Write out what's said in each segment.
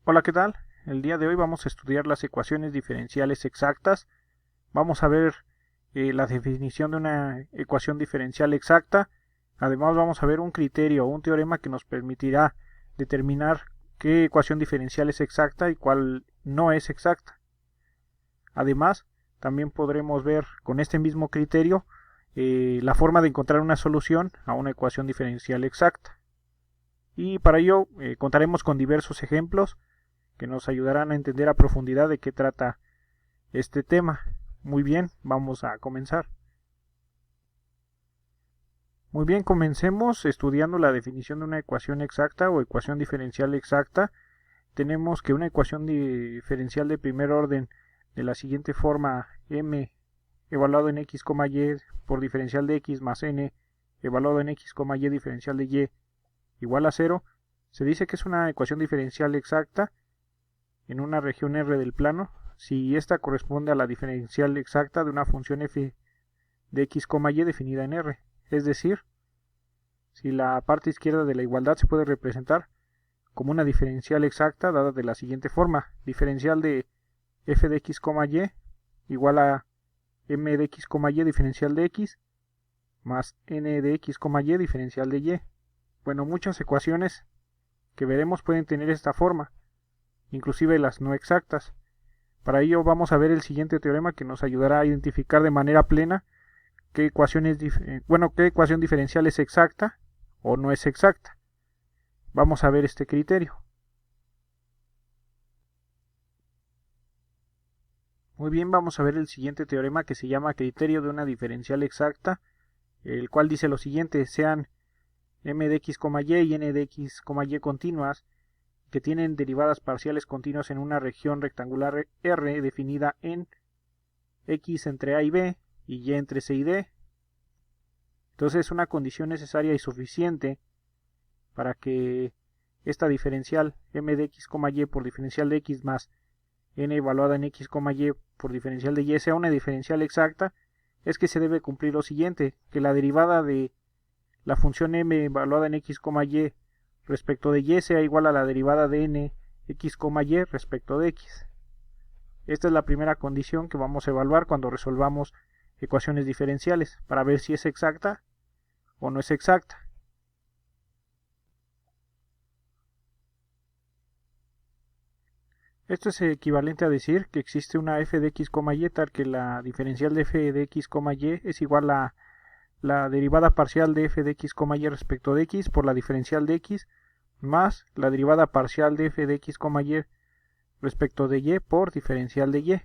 Hola, ¿qué tal? El día de hoy vamos a estudiar las ecuaciones diferenciales exactas. Vamos a ver la definición de una ecuación diferencial exacta. Además vamos a ver un criterio o un teorema que nos permitirá determinar qué ecuación diferencial es exacta y cuál no es exacta. Además, también podremos ver con este mismo criterio la forma de encontrar una solución a una ecuación diferencial exacta. Y para ello contaremos con diversos ejemplos que nos ayudarán a entender a profundidad de qué trata este tema. Muy bien, vamos a comenzar. Muy bien, comencemos estudiando la definición de una ecuación exacta o ecuación diferencial exacta. Tenemos que una ecuación diferencial de primer orden de la siguiente forma: m evaluado en x, y por diferencial de x más n evaluado en x, y diferencial de y igual a 0. Se dice que es una ecuación diferencial exacta en una región R del plano si esta corresponde a la diferencial exacta de una función f de x, y definida en R. Es decir, si la parte izquierda de la igualdad se puede representar como una diferencial exacta dada de la siguiente forma: diferencial de f de x, y igual a m de x, y diferencial de x más n de x, y diferencial de y. Bueno, muchas ecuaciones que veremos pueden tener esta forma, inclusive las no exactas. Para ello vamos a ver el siguiente teorema que nos ayudará a identificar de manera plena qué ecuación diferencial es exacta o no es exacta. Vamos a ver este criterio. Muy bien, vamos a ver el siguiente teorema que se llama criterio de una diferencial exacta, el cual dice lo siguiente: sean m de x, y n de x, y continuas, que tienen derivadas parciales continuas en una región rectangular R definida en x entre a y b y entre c y d. Entonces, una condición necesaria y suficiente para que esta diferencial m de x, y por diferencial de x más n evaluada en x, y por diferencial de y sea una diferencial exacta, es que se debe cumplir lo siguiente: que la derivada de la función m evaluada en x, y respecto de y sea igual a la derivada de n x, y respecto de x. Esta es la primera condición que vamos a evaluar cuando resolvamos ecuaciones diferenciales, para ver si es exacta o no es exacta. Esto es equivalente a decir que existe una f de x, y tal que la diferencial de f de x, y es igual a la derivada parcial de f de x, y respecto de x por la diferencial de x más la derivada parcial de f de x, y respecto de y por diferencial de y,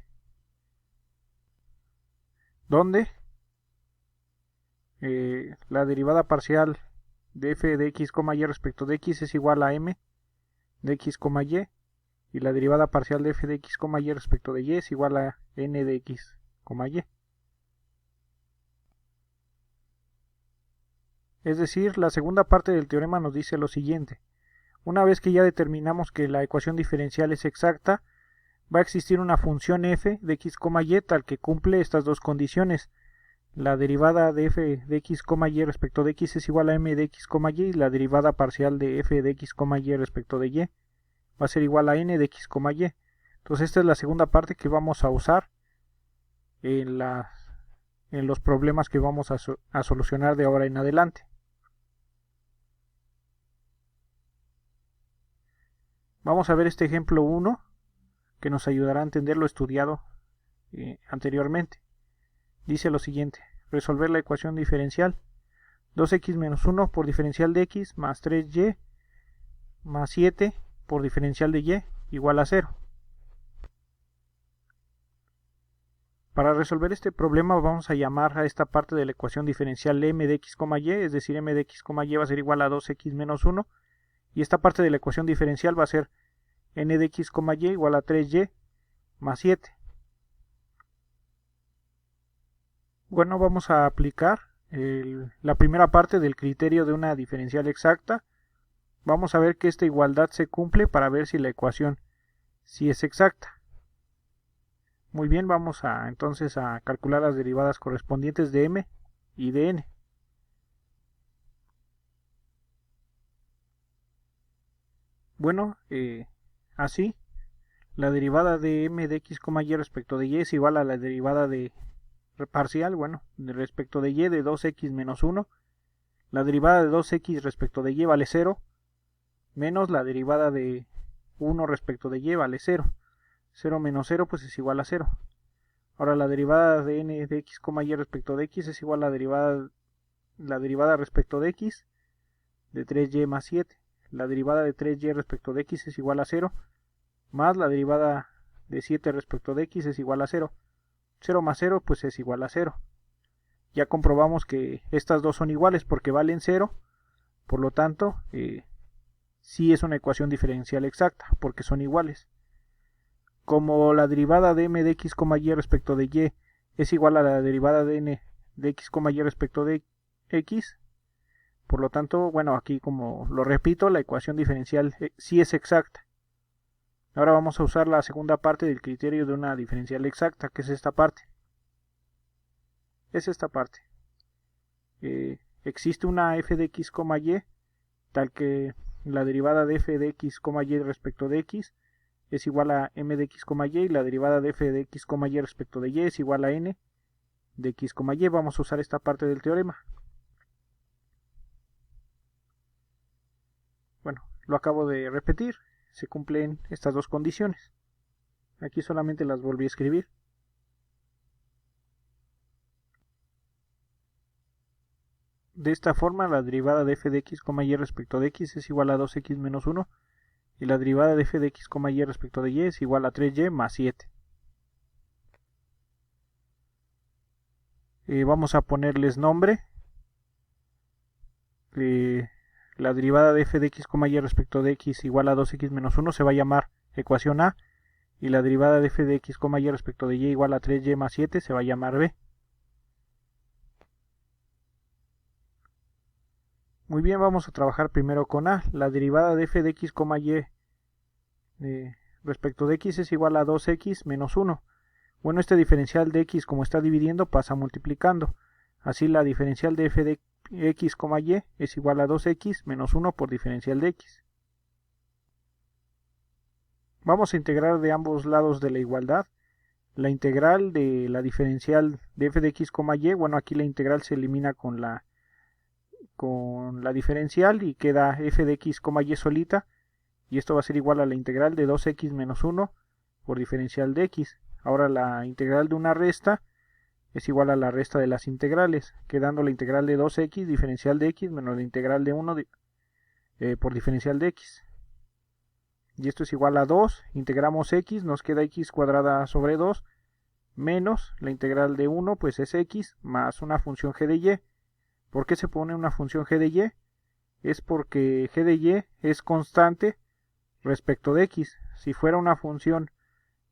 donde la derivada parcial de f de x, y respecto de x es igual a m de x, y la derivada parcial de f de x, y respecto de y es igual a n de x, y. Es decir, la segunda parte del teorema nos dice lo siguiente: una vez que ya determinamos que la ecuación diferencial es exacta, va a existir una función f de x, y tal que cumple estas dos condiciones. La derivada de f de x, y respecto de x es igual a m de x, y la derivada parcial de f de x, y respecto de y va a ser igual a n de x, y. Entonces esta es la segunda parte que vamos a usar en los problemas que vamos a solucionar de ahora en adelante. Vamos a ver este ejemplo 1 que nos ayudará a entender lo estudiado anteriormente. Dice lo siguiente: resolver la ecuación diferencial 2x menos 1 por diferencial de x más 3y más 7 por diferencial de y igual a 0. Para resolver este problema vamos a llamar a esta parte de la ecuación diferencial m de x, y, es decir, m de x, y va a ser igual a 2x menos 1, y esta parte de la ecuación diferencial va a ser n de x, y igual a 3y más 7. Bueno, vamos a aplicar la primera parte del criterio de una diferencial exacta. Vamos a ver que esta igualdad se cumple para ver si la ecuación sí es exacta. Muy bien, vamos entonces a calcular las derivadas correspondientes de m y de n. Bueno, Así, la derivada de m de x, y respecto de y es igual a la derivada de parcial, bueno, respecto de y de 2x menos 1. La derivada de 2x respecto de y vale 0, menos la derivada de 1 respecto de y vale 0. 0 menos 0 pues es igual a 0. Ahora la derivada de n de x, y respecto de x es igual a la derivada respecto de x de 3y más 7. La derivada de 3y respecto de x es igual a 0, más la derivada de 7 respecto de x es igual a 0. 0 más 0 pues es igual a 0. Ya comprobamos que estas dos son iguales porque valen 0, por lo tanto sí es una ecuación diferencial exacta porque son iguales. Como la derivada de m de x, y respecto de y es igual a la derivada de n de x, y respecto de x, por lo tanto, bueno, aquí como lo repito, la ecuación diferencial sí es exacta. Ahora vamos a usar la segunda parte del criterio de una diferencial exacta, que es esta parte. Es esta parte. Existe una f de x, y, tal que la derivada de f de x, y respecto de x es igual a m de x, y la derivada de f de x, y respecto de y es igual a n de x, y. Vamos a usar esta parte del teorema. Bueno, lo acabo de repetir. Se cumplen estas dos condiciones. Aquí solamente las volví a escribir. De esta forma, la derivada de f de x, y respecto de x es igual a 2x menos 1 y la derivada de f de x, y respecto de y es igual a 3y más 7. Vamos a ponerles nombre. La derivada de f de x, y respecto de x igual a 2x menos 1 se va a llamar ecuación A, y la derivada de f de x, y respecto de y igual a 3y más 7 se va a llamar B. Muy bien, vamos a trabajar primero con A. La derivada de f de x, y respecto de x es igual a 2x menos 1. Bueno, este diferencial de x, como está dividiendo, pasa multiplicando. Así la diferencial de f de x, y es igual a 2x menos 1 por diferencial de x. Vamos a integrar de ambos lados de la igualdad. La integral de la diferencial de f de x, y, bueno, aquí la integral se elimina con la diferencial y queda f de x, y solita, y esto va a ser igual a la integral de 2x menos 1 por diferencial de x. Ahora la integral de una resta es igual a la resta de las integrales, quedando la integral de 2x diferencial de x menos la integral de 1 por diferencial de x. Y esto es igual a 2, integramos x, nos queda x cuadrada sobre 2, menos la integral de 1, pues es x, más una función g de y. ¿Por qué se pone una función g de y? Es porque g de y es constante respecto de x. Si fuera una función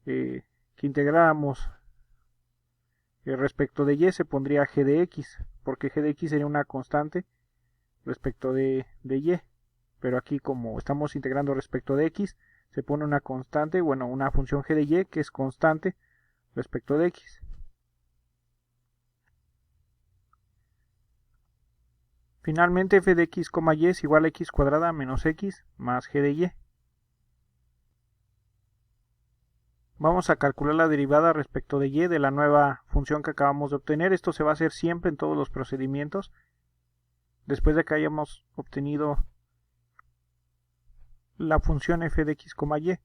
que integráramos respecto de y, se pondría g de x, porque g de x sería una constante respecto de y. Pero aquí, como estamos integrando respecto de x, se pone una constante, bueno, una función g de y que es constante respecto de x. Finalmente, f de x, y es igual a x cuadrada menos x más g de y. Vamos a calcular la derivada respecto de y de la nueva función que acabamos de obtener. Esto se va a hacer siempre en todos los procedimientos. Después de que hayamos obtenido la función f de x, y.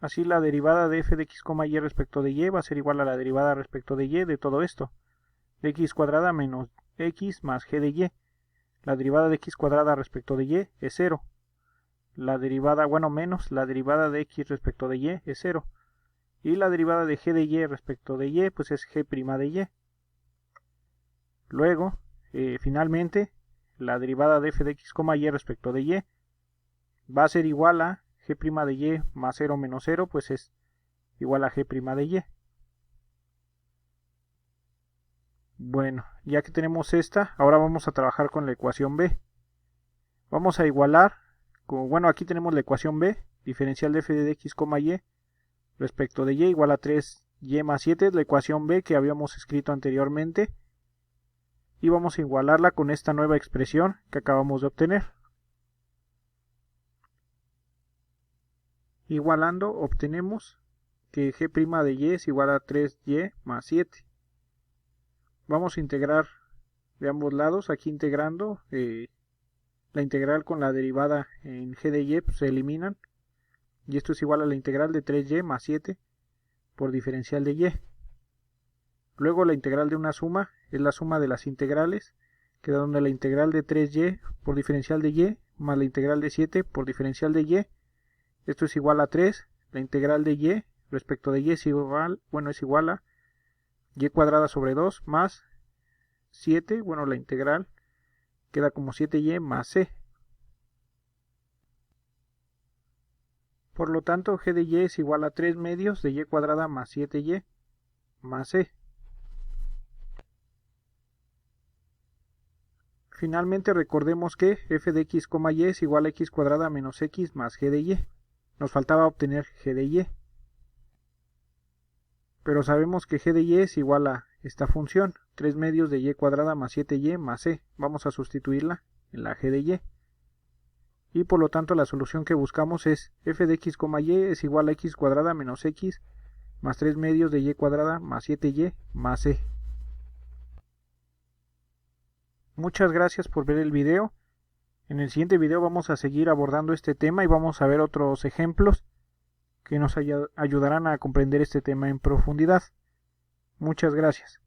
Así la derivada de f de x, y respecto de y va a ser igual a la derivada respecto de y de todo esto. De x cuadrada menos x más g de y. La derivada de x cuadrada respecto de y es 0. La derivada, bueno, menos la derivada de x respecto de y es 0. Y la derivada de g de y respecto de y, pues es g' de y. Luego, finalmente, la derivada de f de x, y respecto de y va a ser igual a g' de y más 0 menos 0, pues es igual a g' de y. Bueno, ya que tenemos esta, ahora vamos a trabajar con la ecuación b. Vamos a igualar, bueno, aquí tenemos la ecuación b, diferencial de f de x, y respecto de y igual a 3y más 7, es la ecuación b que habíamos escrito anteriormente. Y vamos a igualarla con esta nueva expresión que acabamos de obtener. Igualando obtenemos que g' de y es igual a 3y más 7. Vamos a integrar de ambos lados. Aquí integrando la integral con la derivada en g de y pues, se eliminan. Y esto es igual a la integral de 3y más 7 por diferencial de y. Luego la integral de una suma es la suma de las integrales, que da donde la integral de 3y por diferencial de y más la integral de 7 por diferencial de y. Esto es igual a 3. La integral de y respecto de y es igual a y cuadrada sobre 2 más 7. Bueno, la integral queda como 7y más c. Por lo tanto, g de y es igual a 3 medios de y cuadrada más 7y más c. Finalmente recordemos que f de x, y es igual a x cuadrada menos x más g de y. Nos faltaba obtener g de y. Pero sabemos que g de y es igual a esta función, 3 medios de y cuadrada más 7y más c. Vamos a sustituirla en la g de y. Y por lo tanto la solución que buscamos es f de x, y es igual a x cuadrada menos x más 3 medios de y cuadrada más 7y más c. Muchas gracias por ver el video. En el siguiente video vamos a seguir abordando este tema y vamos a ver otros ejemplos que nos ayudarán a comprender este tema en profundidad. Muchas gracias.